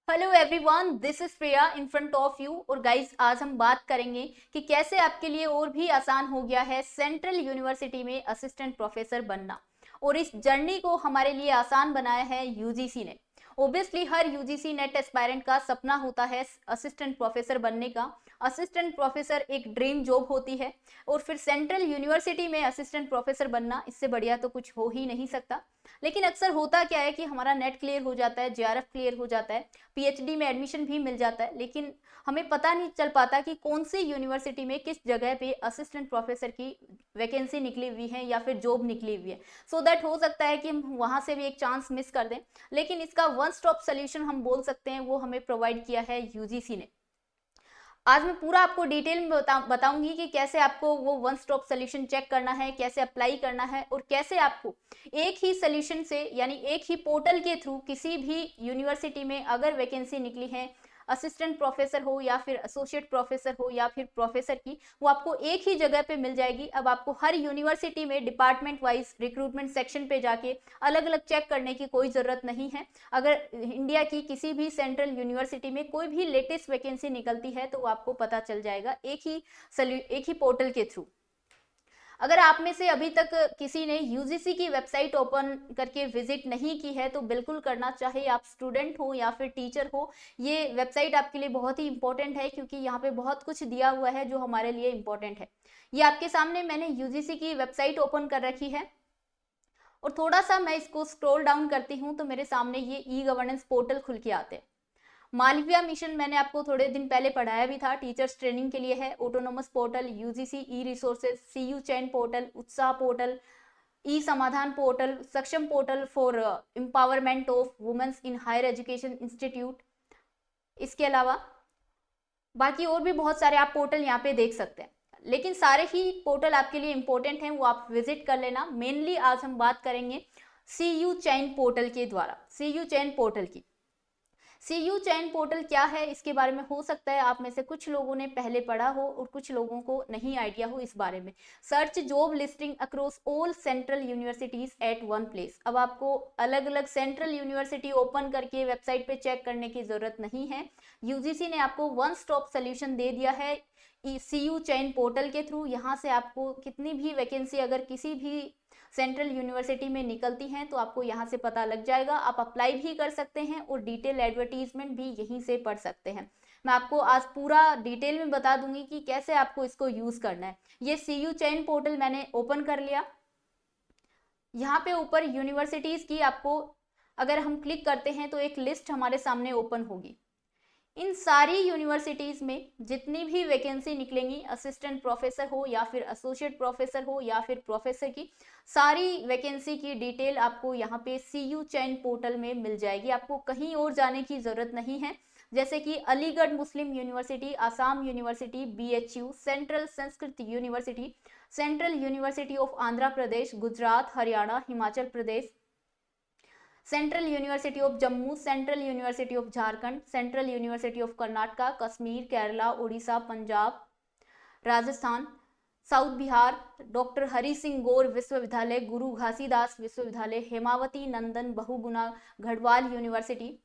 Hello everyone, this is Priya in front of you. और guys, आज हम बात करेंगे कि कैसे आपके लिए और भी आसान हो गया है सेंट्रल यूनिवर्सिटी में असिस्टेंट प्रोफेसर बनना। और इस जर्नी को हमारे लिए आसान बनाया है यूजीसी ने। ओब्वियसली हर यूजीसी नेट एस्पायरेंट का सपना होता है असिस्टेंट प्रोफेसर बनने का। असिस्टेंट प्रोफेसर एक ड्रीम जॉब होती है और फिर सेंट्रल यूनिवर्सिटी में असिस्टेंट प्रोफेसर बनना, इससे बढ़िया तो कुछ हो ही नहीं सकता। लेकिन अक्सर होता क्या है कि हमारा नेट क्लियर हो जाता है, जेआरएफ क्लियर हो जाता है, पीएचडी में एडमिशन भी मिल जाता है, लेकिन हमें पता नहीं चल पाता कि कौन सी यूनिवर्सिटी में किस जगह पे असिस्टेंट प्रोफेसर की वैकेंसी निकली हुई है या फिर जॉब निकली हुई है। सो दैट हो सकता है कि हम वहां से भी एक चांस मिस कर दें। लेकिन इसका वन स्टॉप सोल्यूशन हम बोल सकते हैं, वो हमें प्रोवाइड किया है यूजीसी ने। आज मैं पूरा आपको डिटेल में बताऊंगी कि कैसे आपको वो वन स्टॉप सोल्यूशन चेक करना है, कैसे अप्लाई करना है और कैसे आपको एक ही सोल्यूशन से यानी एक ही पोर्टल के थ्रू किसी भी यूनिवर्सिटी में अगर वैकेंसी निकली है, असिस्टेंट प्रोफेसर हो या फिर एसोसिएट प्रोफेसर हो या फिर प्रोफेसर की, वो आपको एक ही जगह पे मिल जाएगी। अब आपको हर यूनिवर्सिटी में डिपार्टमेंट वाइज रिक्रूटमेंट सेक्शन पे जाके अलग अलग चेक करने की कोई ज़रूरत नहीं है। अगर इंडिया की किसी भी सेंट्रल यूनिवर्सिटी में कोई भी लेटेस्ट वैकेंसी निकलती है तो आपको पता चल जाएगा एक ही पोर्टल के थ्रू। अगर आप में से अभी तक किसी ने यूजीसी की वेबसाइट ओपन करके विजिट नहीं की है तो बिल्कुल करना, चाहे आप स्टूडेंट हो या फिर टीचर हो। ये वेबसाइट आपके लिए बहुत ही इंपॉर्टेंट है क्योंकि यहाँ पे बहुत कुछ दिया हुआ है जो हमारे लिए इंपॉर्टेंट है। ये आपके सामने मैंने यूजीसी की वेबसाइट ओपन कर रखी है और थोड़ा सा मैं इसको स्क्रॉल डाउन करती हूँ तो मेरे सामने ये ई गवर्नेंस पोर्टल खुल के आते हैं। मालविया मिशन मैंने आपको थोड़े दिन पहले पढ़ाया भी था, टीचर्स ट्रेनिंग के लिए है। Autonomous portal, UGC e resources, CU Chayan portal, Utsah portal, e Samadhan portal, Saksham portal for empowerment of womens in higher education institute. इसके अलावा बाकी और भी बहुत सारे आप पोर्टल यहाँ पे देख सकते हैं, लेकिन सारे ही पोर्टल आपके लिए इंपॉर्टेंट हैं, वो आप विजिट कर लेना। मेनली आज हम बात करेंगे सीयू चैन पोर्टल के द्वारा, सीयू चैन पोर्टल की। सीयू चैन पोर्टल क्या है, इसके बारे में हो सकता है आप में से कुछ लोगों ने पहले पढ़ा हो और कुछ लोगों को नहीं आइडिया हो इस बारे में। Search job listing across all central universities at one place. अब आपको अलग अलग सेंट्रल यूनिवर्सिटी ओपन करके वेबसाइट पे चेक करने की जरूरत नहीं है। यूजीसी ने आपको वन स्टॉप सोल्यूशन दे दिया है सीयू चैन पोर्टल के थ्रू। यहाँ से आपको कितनी भी वैकेंसी अगर किसी भी सेंट्रल यूनिवर्सिटी में निकलती हैं तो आपको यहाँ से पता लग जाएगा। आप अप्लाई भी कर सकते हैं और डिटेल एडवर्टीजमेंट भी यहीं से पढ़ सकते हैं। मैं आपको आज पूरा डिटेल में बता दूंगी कि कैसे आपको इसको यूज करना है। ये सीयू चैन पोर्टल मैंने ओपन कर लिया। यहाँ पे ऊपर यूनिवर्सिटीज की आपको अगर हम क्लिक करते हैं तो एक लिस्ट हमारे सामने ओपन होगी। इन सारी यूनिवर्सिटीज में जितनी भी वैकेंसी निकलेंगी, असिस्टेंट प्रोफेसर हो या फिर एसोसिएट प्रोफेसर हो या फिर प्रोफेसर की, सारी वैकेंसी की डिटेल आपको यहाँ पे सीयू चैन पोर्टल में मिल जाएगी। आपको कहीं और जाने की जरूरत नहीं है। जैसे कि Aligarh Muslim university, Assam university, BHU, central Sanskrit university, central university of Andhra Pradesh, Gujarat, Haryana, Himachal Pradesh, central university of Jammu, central university of Jharkhand, central university of Karnataka, Kashmir, Kerala, Orissa, Punjab, Rajasthan, south Bihar, doctor Hari Singh Gour विश्वविद्यालय, गुरु घासीदास विश्वविद्यालय, Hemvati Nandan Bahuguna Garhwal university,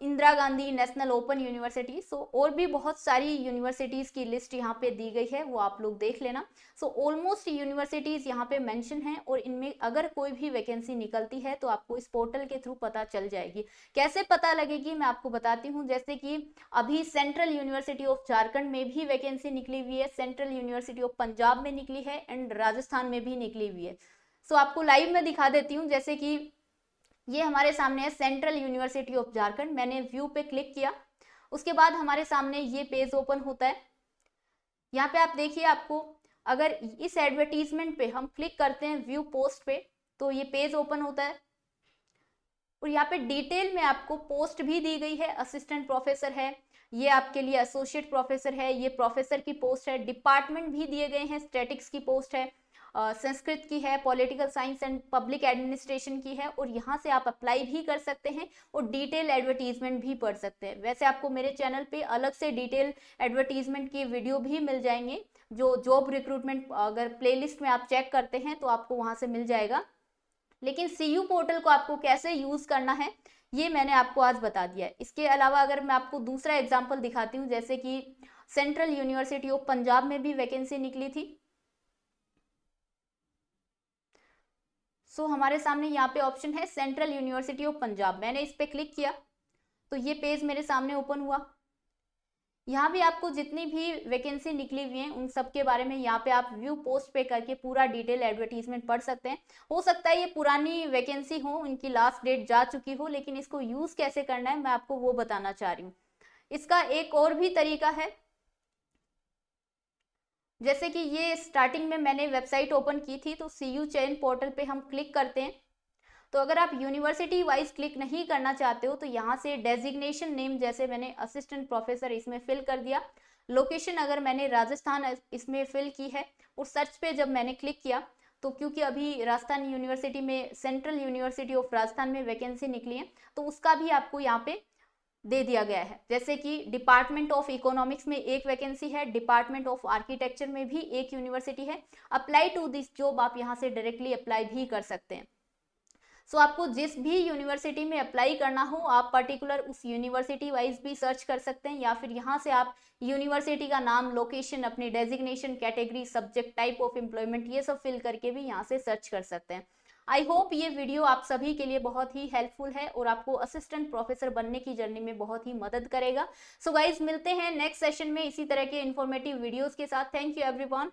Indira Gandhi national open university. So और भी बहुत सारी यूनिवर्सिटीज की लिस्ट यहाँ पे दी गई है, वो आप लोग देख लेना। सो ऑलमोस्ट यूनिवर्सिटीज यहाँ पे मेंशन है और इनमें अगर कोई भी वैकेंसी निकलती है तो आपको इस पोर्टल के थ्रू पता चल जाएगी। कैसे पता लगेगी मैं आपको बताती हूँ। जैसे कि अभी सेंट्रल यूनिवर्सिटी ऑफ झारखंड में भी वैकेंसी निकली हुई है, सेंट्रल यूनिवर्सिटी ऑफ पंजाब में निकली है एंड राजस्थान में भी निकली हुई है। सो आपको लाइव में दिखा देती हूँ। जैसे कि ये हमारे सामने है सेंट्रल यूनिवर्सिटी ऑफ झारखंड, मैंने व्यू पे क्लिक किया, उसके बाद हमारे सामने ये पेज ओपन होता है। यहाँ पे आप देखिए, आपको अगर इस एडवर्टीजमेंट पे हम क्लिक करते हैं व्यू पोस्ट पे तो ये पेज ओपन होता है और यहाँ पे डिटेल में आपको पोस्ट भी दी गई है। असिस्टेंट प्रोफेसर है, ये आपके लिए एसोसिएट प्रोफेसर है, ये प्रोफेसर की पोस्ट है, डिपार्टमेंट भी दिए गए हैं, स्टैटिक्स की पोस्ट है, संस्कृत की है, political science and public administration की है और यहाँ से आप अप्लाई भी कर सकते हैं और डिटेल एडवर्टीजमेंट भी पढ़ सकते हैं। वैसे आपको मेरे चैनल पे अलग से डिटेल एडवर्टीजमेंट की वीडियो भी मिल जाएंगे, जो जॉब रिक्रूटमेंट अगर प्लेलिस्ट में आप चेक करते हैं तो आपको वहाँ से मिल जाएगा। लेकिन सीयू पोर्टल को आपको कैसे यूज करना है ये मैंने आपको आज बता दिया है। इसके अलावा अगर मैं आपको दूसरा एग्जाम्पल दिखाती हूँ, जैसे कि सेंट्रल यूनिवर्सिटी ऑफ पंजाब में भी वैकेंसी निकली थी। सो हमारे सामने यहाँ पे ऑप्शन है सेंट्रल यूनिवर्सिटी ऑफ पंजाब। मैंने इस पे क्लिक किया तो ये पेज मेरे सामने ओपन हुआ। यहाँ भी आपको जितनी भी वैकेंसी निकली हुई है उन सब के बारे में यहाँ पे आप व्यू पोस्ट पे करके पूरा डिटेल एडवर्टीजमेंट पढ़ सकते हैं। हो सकता है ये पुरानी वैकेंसी हो, इनकी लास्ट डेट जा चुकी हो, लेकिन इसको यूज कैसे करना है मैं आपको वो बताना चाह रही हूँ। इसका एक और भी तरीका है, जैसे कि ये स्टार्टिंग में मैंने वेबसाइट ओपन की थी, तो CU चयन पोर्टल पे हम क्लिक करते हैं। तो अगर आप यूनिवर्सिटी वाइज क्लिक नहीं करना चाहते हो तो यहाँ से डेजिग्नेशन नेम, जैसे मैंने असिस्टेंट प्रोफेसर इसमें फिल कर दिया। लोकेशन अगर मैंने राजस्थान इसमें फिल की है, और सर्च पे जब मैंने क्लिक किया तो क्योंकि अभी राजस्थान यूनिवर्सिटी में, सेंट्रल यूनिवर्सिटी ऑफ राजस्थान में वैकेंसी निकली है, तो उसका भी आपको यहाँ पे दे दिया गया है। जैसे कि डिपार्टमेंट ऑफ इकोनॉमिक्स में एक वैकेंसी है, डिपार्टमेंट ऑफ आर्किटेक्चर में भी एक यूनिवर्सिटी है। अप्लाई टू दिस जॉब आप यहाँ से डायरेक्टली अप्लाई भी कर सकते हैं। सो आपको जिस भी यूनिवर्सिटी में अप्लाई करना हो आप पर्टिकुलर उस यूनिवर्सिटी वाइज भी सर्च कर सकते हैं, या फिर यहाँ से आप यूनिवर्सिटी का नाम, लोकेशन, अपनी designation, category, subject, type of employment, ये सब फिल करके भी यहाँ से सर्च कर सकते हैं। आई होप ये वीडियो आप सभी के लिए बहुत ही हेल्पफुल है और आपको असिस्टेंट प्रोफेसर बनने की जर्नी में बहुत ही मदद करेगा। सो गाइज मिलते हैं नेक्स्ट सेशन में इसी तरह के इन्फॉर्मेटिव वीडियोस के साथ। Thank you everyone.